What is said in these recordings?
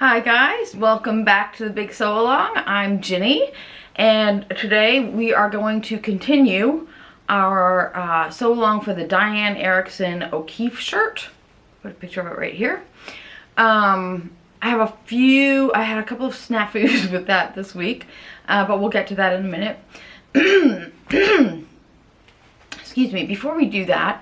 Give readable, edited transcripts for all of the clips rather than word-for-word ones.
Hi guys, welcome back to the Big Sew Along. I'm Ginny, and today we are going to continue our sew along for the Diane Ericson O'Keefe shirt. Put a picture of it right here. I had a couple of snafus with that this week, but we'll get to that in a minute. Excuse me. Before we do that,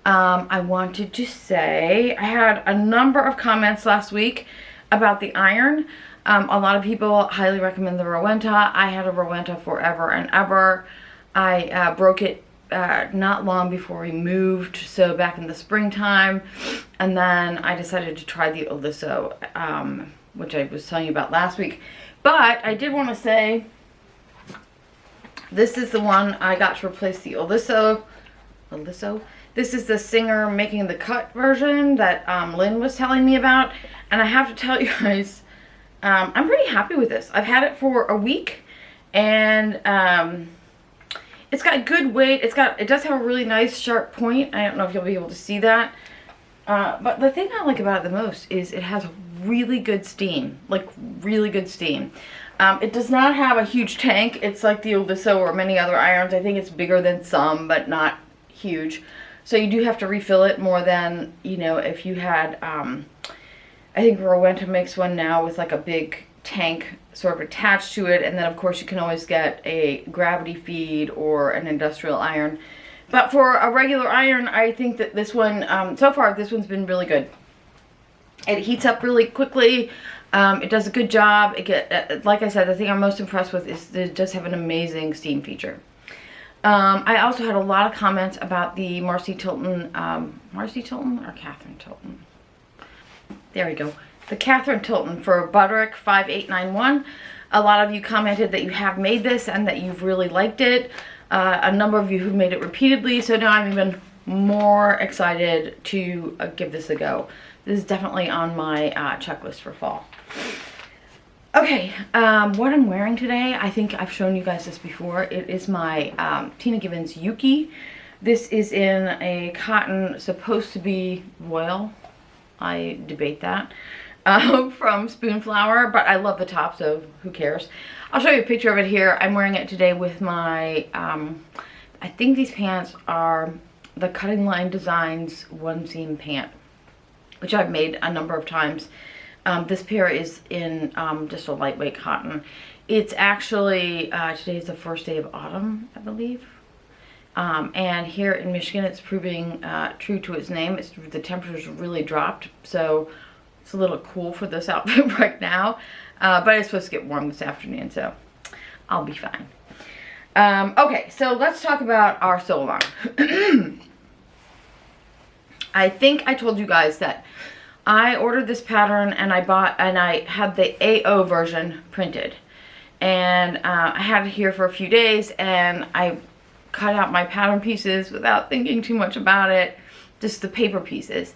I wanted to say I had a number of comments last week about the iron. A lot of people highly recommend the Rowenta. I had a Rowenta forever and ever. I broke it not long before we moved, so back in the springtime, and then I decided to try the Oliso, which I was telling you about last week. But I did want to say this is the one I got to replace the Oliso. This is the Singer Making the Cut version that Lynn was telling me about. And I have to tell you guys, I'm pretty happy with this. I've had it for a week, and it's got good weight. It does have a really nice sharp point. I don't know if you'll be able to see that. But the thing I like about it the most is it has really good steam, like really good steam. It does not have a huge tank. It's like the Oliso or many other irons. I think it's bigger than some, but not huge. So you do have to refill it more than, you know, if you had, I think Rowenta makes one now with like a big tank sort of attached to it. And then of course you can always get a gravity feed or an industrial iron. But for a regular iron, I think that this one, so far this one's been really good. It heats up really quickly. It does a good job. Like I said, the thing I'm most impressed with is it does have an amazing steam feature. I also had a lot of comments about the Marcy Tilton, Marcy Tilton or Catherine Tilton? There we go. The Catherine Tilton for Butterick 5891. A lot of you commented that you have made this and that you've really liked it. A number of you who made it repeatedly, so now I'm even more excited to give this a go. This is definitely on my checklist for fall. Okay, what I'm wearing today, I think I've shown you guys this before. It is my Givens Yuki. This is in a cotton, supposed to be voile. I debate that. From Spoonflower, but I love the top, so who cares. I'll show you a picture of it here. I'm wearing it today with my, I think these pants are the Cutting Line Designs one seam pant, which I've made a number of times. This pair is in just a lightweight cotton. It's actually, today is the first day of autumn, I believe. And here in Michigan, it's proving true to its name. The temperature's really dropped, so it's a little cool for this outfit right now. But it's supposed to get warm this afternoon, so I'll be fine. Okay, so let's talk about our sew along. I think I told you guys that I ordered this pattern and I had the AO version printed, and I had it here for a few days, and I cut out my pattern pieces without thinking too much about it, just the paper pieces.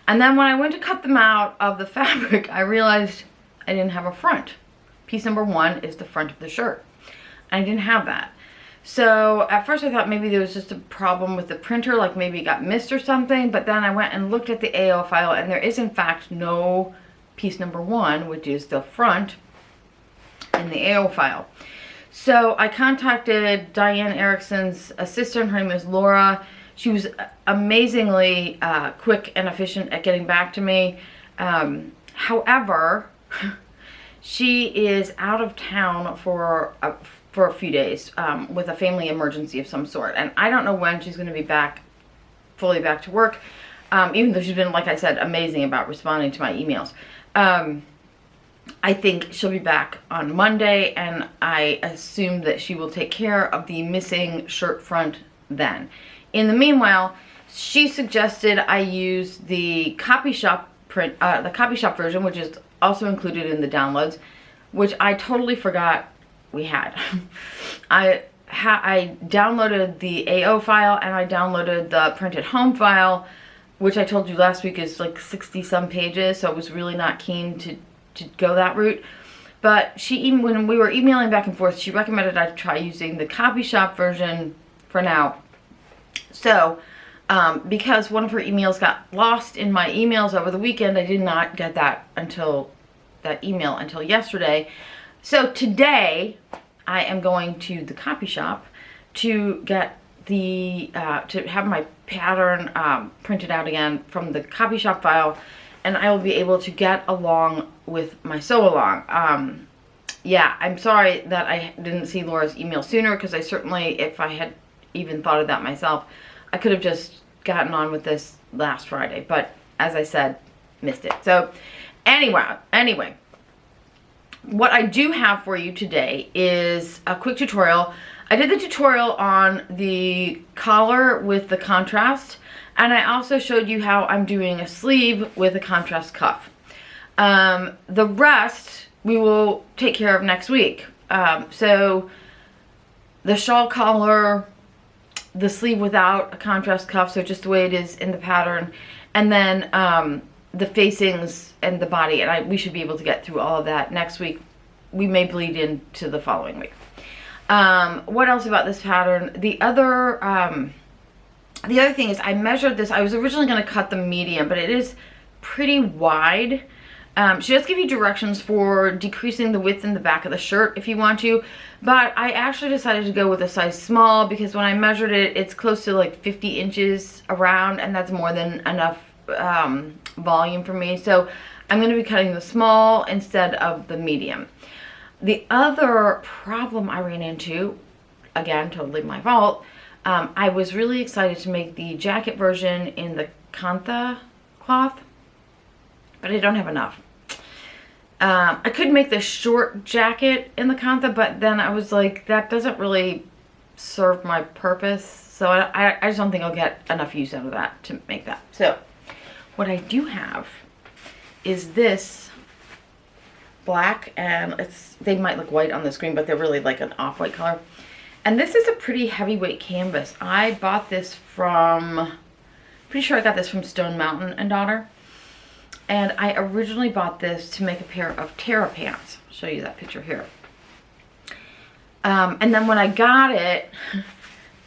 And then when I went to cut them out of the fabric, I realized I didn't have a front. Piece number 1 is the front of the shirt. I didn't have that. So at first I thought maybe there was just a problem with the printer, like maybe it got missed or something, but then I went and looked at the AO file, and there is in fact no piece number 1, which is the front, in the AO file. So I contacted Diane Ericson's assistant. Her name is Laura. She was amazingly quick and efficient at getting back to me. However, she is out of town for a few days with a family emergency of some sort, and I don't know when she's going to be fully back to work, even though she's been, like I said, amazing about responding to my emails. I think she'll be back on Monday, and I assume that she will take care of the missing shirt front then. In the meanwhile, she suggested I use the copy shop version, which is also included in the downloads, which I totally forgot we had. I downloaded the AO file, and I downloaded the printed home file, which I told you last week is like 60 some pages, so I was really not keen to go that route. But when we were emailing back and forth, she recommended I try using the copy shop version for now. So because one of her emails got lost in my emails over the weekend, I did not get that until that email until yesterday. So today I am going to the copy shop to get the, to have my pattern printed out again from the copy shop file, and I will be able to get along with my sew along. Yeah, I'm sorry that I didn't see Laura's email sooner, because I certainly, if I had even thought of that myself, I could have just gotten on with this last Friday, but as I said, missed it. So anyway, what I do have for you today is a quick tutorial. I did the tutorial on the collar with the contrast, and I also showed you how I'm doing a sleeve with a contrast cuff. The rest we will take care of next week. So the shawl collar, the sleeve without a contrast cuff, so just the way it is in the pattern, and then the facings and the body, and we should be able to get through all of that next week. We may bleed into the following week. What else about this pattern? The other thing is, I measured this. I was originally going to cut the medium, but it is pretty wide. She does give you directions for decreasing the width in the back of the shirt if you want to, but I actually decided to go with a size small, because when I measured it, it's close to like 50 inches around, and that's more than enough volume for me. So I'm going to be cutting the small instead of the medium. The other problem I ran into, again, totally my fault, I was really excited to make the jacket version in the kantha cloth, but I don't have enough. I could make the short jacket in the kantha, but then I was like, that doesn't really serve my purpose. So I just don't think I'll get enough use out of that to make that. So what I do have is this black, and they might look white on the screen, but they're really like an off-white color. And this is a pretty heavyweight canvas. I bought this from, pretty sure I got this from Stone Mountain and Daughter. And I originally bought this to make a pair of Terra pants. I'll show you that picture here. And then when I got it,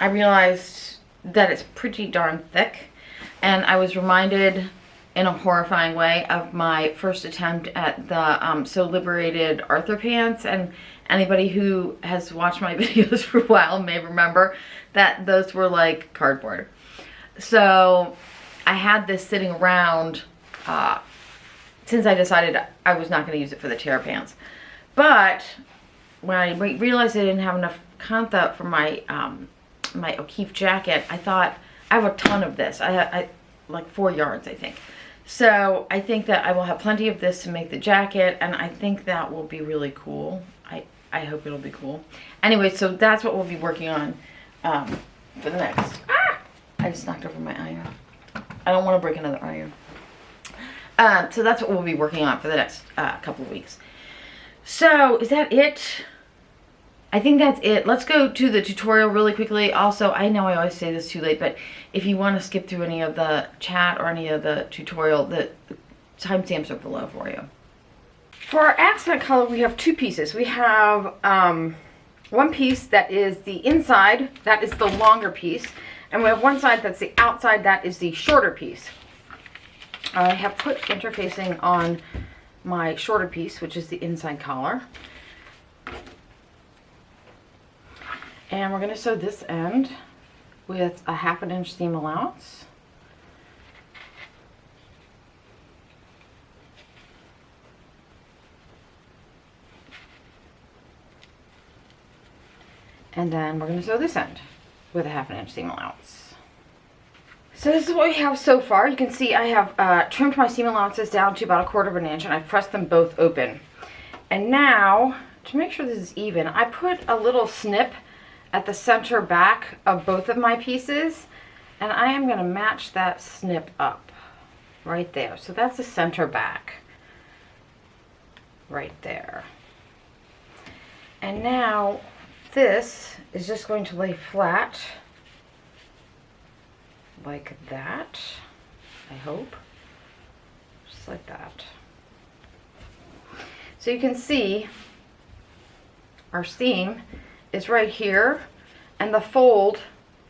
I realized that it's pretty darn thick. And I was reminded in a horrifying way of my first attempt at the So Liberated Arthur pants. And anybody who has watched my videos for a while may remember that those were like cardboard. So I had this sitting around since I decided I was not going to use it for the Terra pants. But when I realized I didn't have enough kantha for my my O'Keefe jacket, I thought, I have a ton of this. I like 4 yards, I think. So I think that I will have plenty of this to make the jacket, and I think that will be really cool. I hope it'll be cool. Anyway, so that's what we'll be working on for the next. I just knocked over my iron. I don't want to break another iron. So that's what we'll be working on for the next couple of weeks. So is that it? I think that's it. Let's go to the tutorial really quickly. Also, I know I always say this too late, but if you want to skip through any of the chat or any of the tutorial, the timestamps are below for you. For our accent color, we have two pieces. We have one piece that is the inside, that is the longer piece, and we have one side that's the outside, that is the shorter piece. I have put interfacing on my shorter piece, which is the inside collar. And we're going to sew this end with a 1/2 inch seam allowance. And then we're going to sew this end with a 1/2 inch seam allowance. So this is what we have so far. You can see I have trimmed my seam allowances down to about 1/4 inch, and I've pressed them both open. And now, to make sure this is even, I put a little snip at the center back of both of my pieces, and I am going to match that snip up right there. So that's the center back right there. And now this is just going to lay flat like that, I hope, just like that. So you can see our seam is right here, and the fold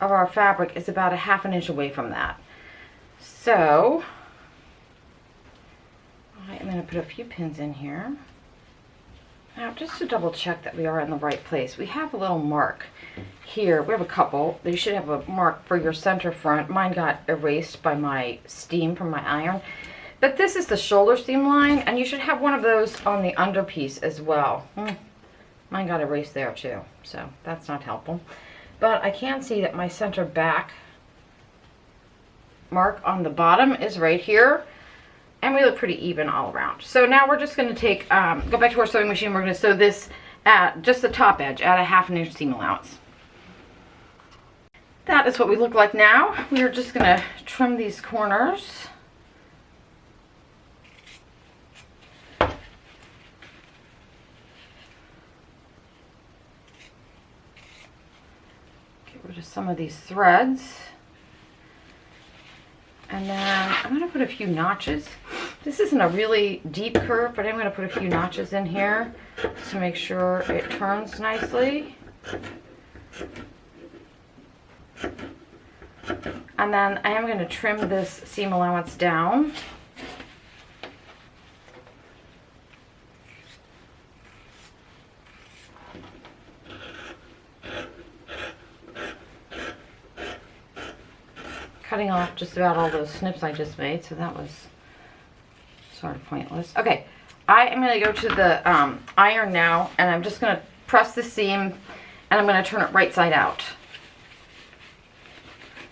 of our fabric is about a 1/2 inch away from that. So I am going to put a few pins in here. Now, just to double check that we are in the right place, we have a little mark here. We have a couple. You should have a mark for your center front. Mine got erased by my steam from my iron. But this is the shoulder seam line, and you should have one of those on the underpiece as well. Mine got erased there too, so that's not helpful. But I can see that my center back mark on the bottom is right here, and we look pretty even all around. So now we're just going to take, go back to our sewing machine. We're going to sew this at just the top edge at a 1/2 inch seam allowance. That is what we look like now. We are just going to trim these corners. Get rid of some of these threads. And then I'm going to put a few notches. This isn't a really deep curve, but I'm going to put a few notches in here to make sure it turns nicely. And then I am going to trim this seam allowance down. Cutting off just about all those snips I just made, so that was sort of pointless. Okay, I am going to go to the iron now, and I'm just going to press the seam, and I'm going to turn it right side out.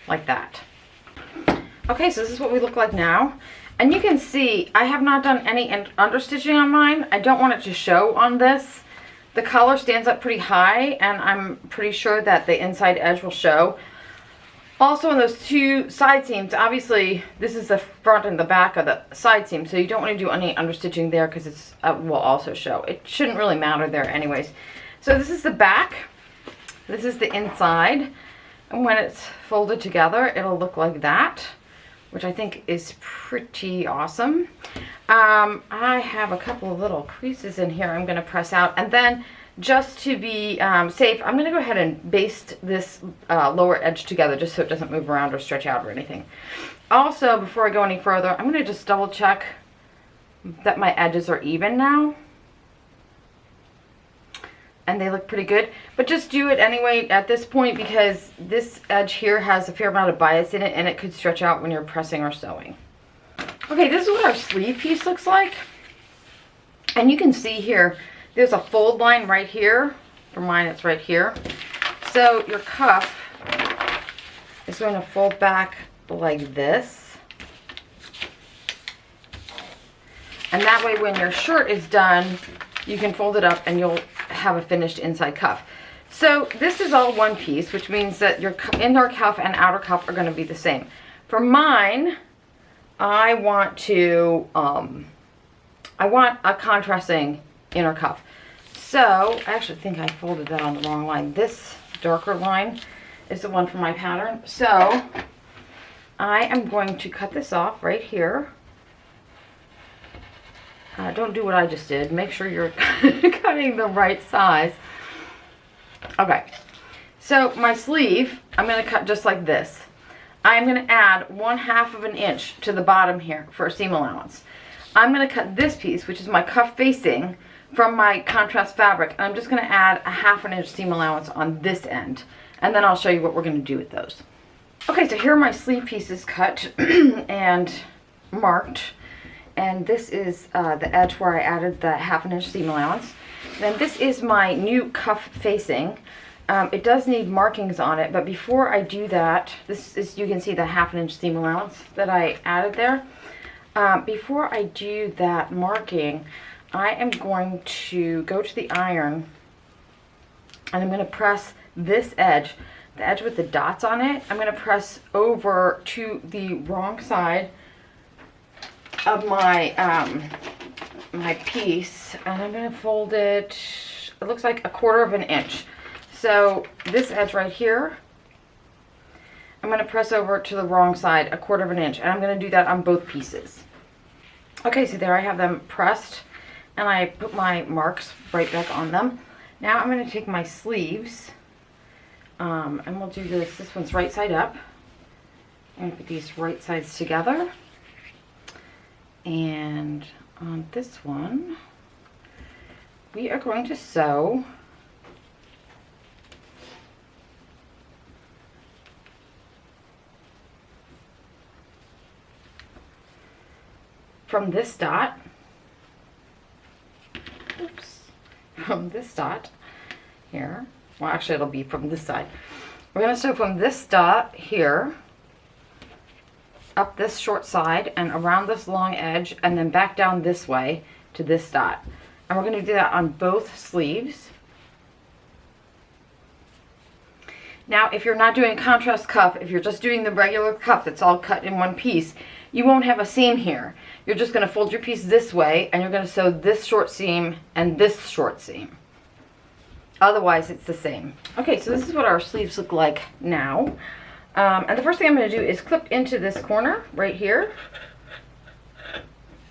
Like that. Okay, so this is what we look like now. And you can see, I have not done any understitching on mine. I don't want it to show on this. The collar stands up pretty high, and I'm pretty sure that the inside edge will show. Also, in those two side seams, obviously, this is the front and the back of the side seam, so you don't want to do any understitching there because it's will also show. It shouldn't really matter there anyways. So this is the back. This is the inside. And when it's folded together, it'll look like that, which I think is pretty awesome. I have a couple of little creases in here I'm going to press out. And then, just to be safe, I'm going to go ahead and baste this lower edge together just so it doesn't move around or stretch out or anything. Also, before I go any further, I'm going to just double check that my edges are even now. And they look pretty good. But just do it anyway at this point because this edge here has a fair amount of bias in it and it could stretch out when you're pressing or sewing. Okay, this is what our sleeve piece looks like. And you can see here, there's a fold line right here. For mine, it's right here. So your cuff is going to fold back like this. And that way when your shirt is done, you can fold it up and you'll have a finished inside cuff. So this is all one piece, which means that your inner cuff and outer cuff are going to be the same. For mine, I want a contrasting inner cuff. So I actually think I folded that on the wrong line. This darker line is the one for my pattern. So I am going to cut this off right here. Don't do what I just did. Make sure you're cutting the right size. Okay, so my sleeve, I'm going to cut just like this. I'm going to add 1/2 of an inch to the bottom here for a seam allowance. I'm going to cut this piece, which is my cuff facing, from my contrast fabric, and I'm just going to add a 1/2 inch seam allowance on this end, and then I'll show you what we're going to do with those. Okay, so here are my sleeve pieces cut and marked. And this is the edge where I added the 1/2 inch seam allowance. Then this is my new cuff facing. It does need markings on it, but before I do that, this is, you can see the 1/2 inch seam allowance that I added there. Before I do that marking, I am going to go to the iron and I'm going to press this edge, the edge with the dots on it. I'm going to press over to the wrong side of my my piece, and I'm going to fold it, it looks like 1/4 inch. So this edge right here, I'm going to press over to the wrong side 1/4 inch, and I'm going to do that on both pieces. Okay, so there I have them pressed, and I put my marks right back on them. Now I'm going to take my sleeves, and we'll do this. This one's right side up. I'm going to put these right sides together. And on this one, we are going to sew from this dot, from this dot here. Well, actually it'll be from this side. We're going to sew from this dot here up this short side and around this long edge and then back down this way to this dot. And we're going to do that on both sleeves. Now, if you're not doing a contrast cuff, if you're just doing the regular cuff that's all cut in one piece, you won't have a seam here. You're just going to fold your piece this way and you're going to sew this short seam and this short seam. Otherwise, it's the same. Okay, so this is what our sleeves look like now. And the first thing I'm going to do is clip into this corner right here.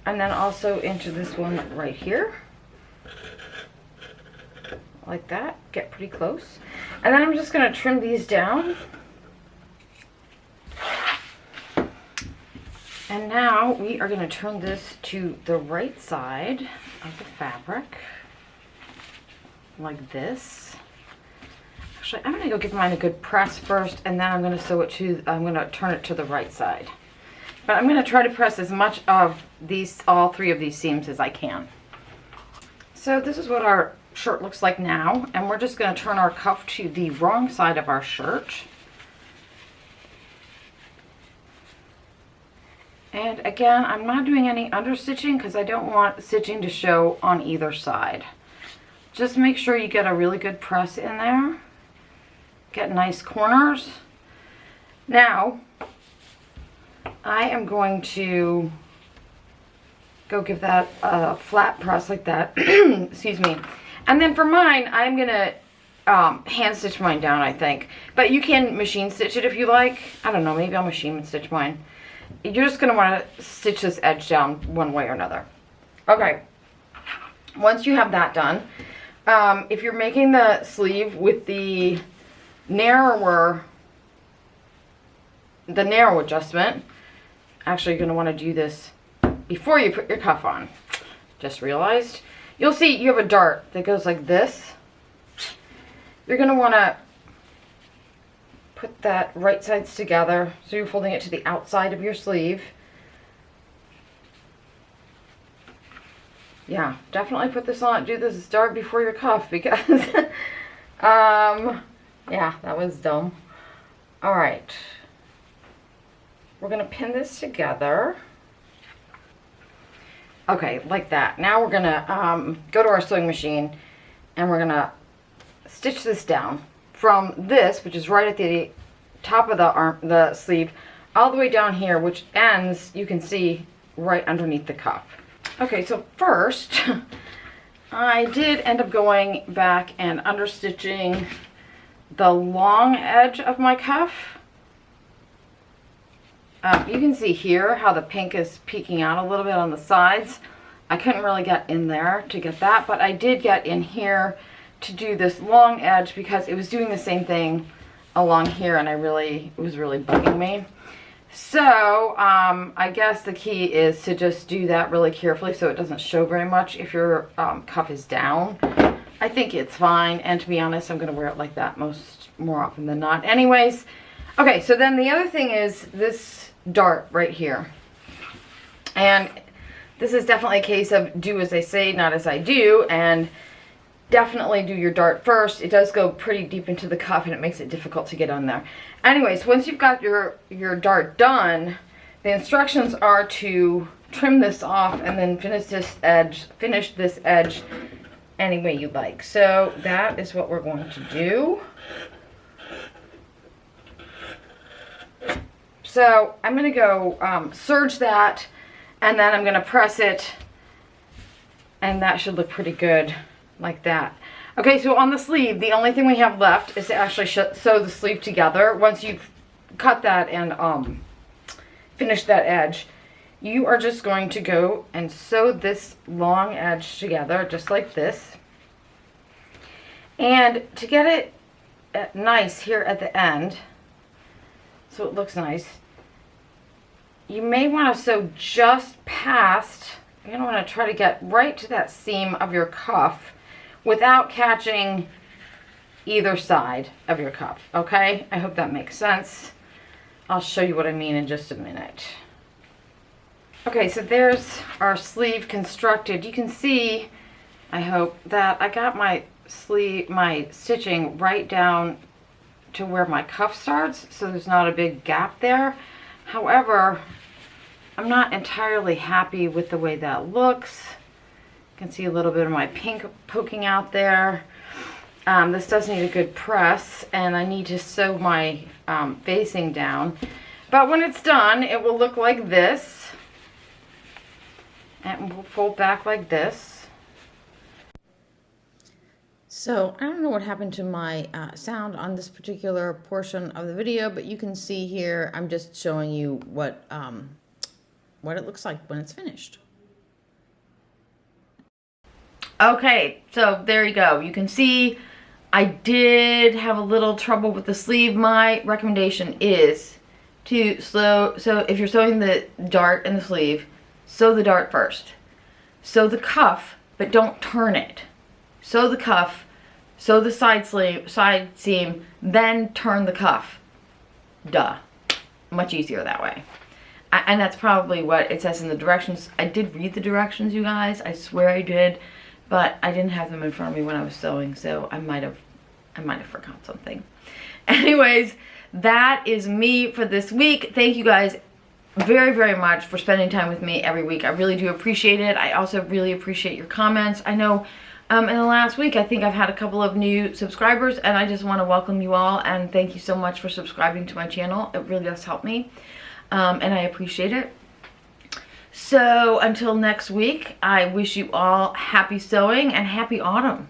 And then also into this one right here. Like that. Get pretty close. And then I'm just going to trim these down. And now we are going to turn this to the right side of the fabric. Like this. Actually, I'm going to go give mine a good press first, and then I'm going to sew it to, I'm going to turn it to the right side. But I'm going to try to press as much of these, all three of these seams as I can. So this is what our shirt looks like now, and we're just going to turn our cuff to the wrong side of our shirt. And again, I'm not doing any understitching because I don't want stitching to show on either side. Just make sure you get a really good press in there. Get nice corners. Now, I am going to go give that a flat press like that. Excuse me. And then for mine, I'm going to hand stitch mine down, I think. But you can machine stitch it if you like. I don't know, maybe I'll machine stitch mine. You're just going to want to stitch this edge down one way or another. Okay. Once you have that done, if you're making the sleeve with the narrow adjustment, actually you're going to want to do this before you put your cuff on. Just realized. You'll see you have a dart that goes like this. You're going to want to put that right sides together, so you're folding it to the outside of your sleeve. Yeah, definitely put this on, do this dart before your cuff, because yeah, that was dumb. All right, we're gonna pin this together. Okay, like that. Now we're gonna go to our sewing machine and we're gonna stitch this down from this, which is right at the top of the sleeve, all the way down here, which ends, you can see, right underneath the cuff. Okay, so first, I did end up going back and understitching the long edge of my cuff. You can see here how the pink is peeking out a little bit on the sides. I couldn't really get in there to get that, but I did get in here to do this long edge because it was doing the same thing along here, and it was really bugging me. So I guess the key is to just do that really carefully so it doesn't show very much if your cuff is down. I think it's fine, and to be honest, I'm going to wear it like that more often than not. Anyways, okay, so then the other thing is this dart right here. And this is definitely a case of do as I say, not as I do, and definitely do your dart first. It does go pretty deep into the cuff and it makes it difficult to get on there. Anyways, once you've got your dart done, the instructions are to trim this off and then finish this edge any way you like. So that is what we're going to do. So I'm going to go serge that, and then I'm going to press it, and that should look pretty good like that. Okay, so on the sleeve, the only thing we have left is to actually sew the sleeve together. Once you've cut that and finished that edge, you are just going to go and sew this long edge together, just like this. And to get it nice here at the end, so it looks nice, you may want to sew just past you're going to want to try to get right to that seam of your cuff without catching either side of your cuff, okay? I hope that makes sense. I'll show you what I mean in just a minute. Okay, so there's our sleeve constructed. You can see, I hope, that I got my stitching right down to where my cuff starts, so there's not a big gap there. However, I'm not entirely happy with the way that looks. You can see a little bit of my pink poking out there. This does need a good press, and I need to sew my facing down. But when it's done, it will look like this. And we'll fold back like this. So I don't know what happened to my sound on this particular portion of the video, but you can see here I'm just showing you what it looks like when it's finished. Okay, so there you go. You can see I did have a little trouble with the sleeve. My recommendation is to so if you're sewing the dart in the sleeve, sew the dart first. Sew the cuff, but don't turn it. Sew the cuff, sew the side seam, then turn the cuff. Duh. Much easier that way. And that's probably what it says in the directions. I did read the directions, you guys. I swear I did. But I didn't have them in front of me when I was sewing, so I might have forgot something. Anyways, that is me for this week. Thank you guys very, very much for spending time with me every week. I really do appreciate it. I also really appreciate your comments. I know in the last week, I think I've had a couple of new subscribers, and I just want to welcome you all, and thank you so much for subscribing to my channel. It really does help me, and I appreciate it. So until next week, I wish you all happy sewing and happy autumn.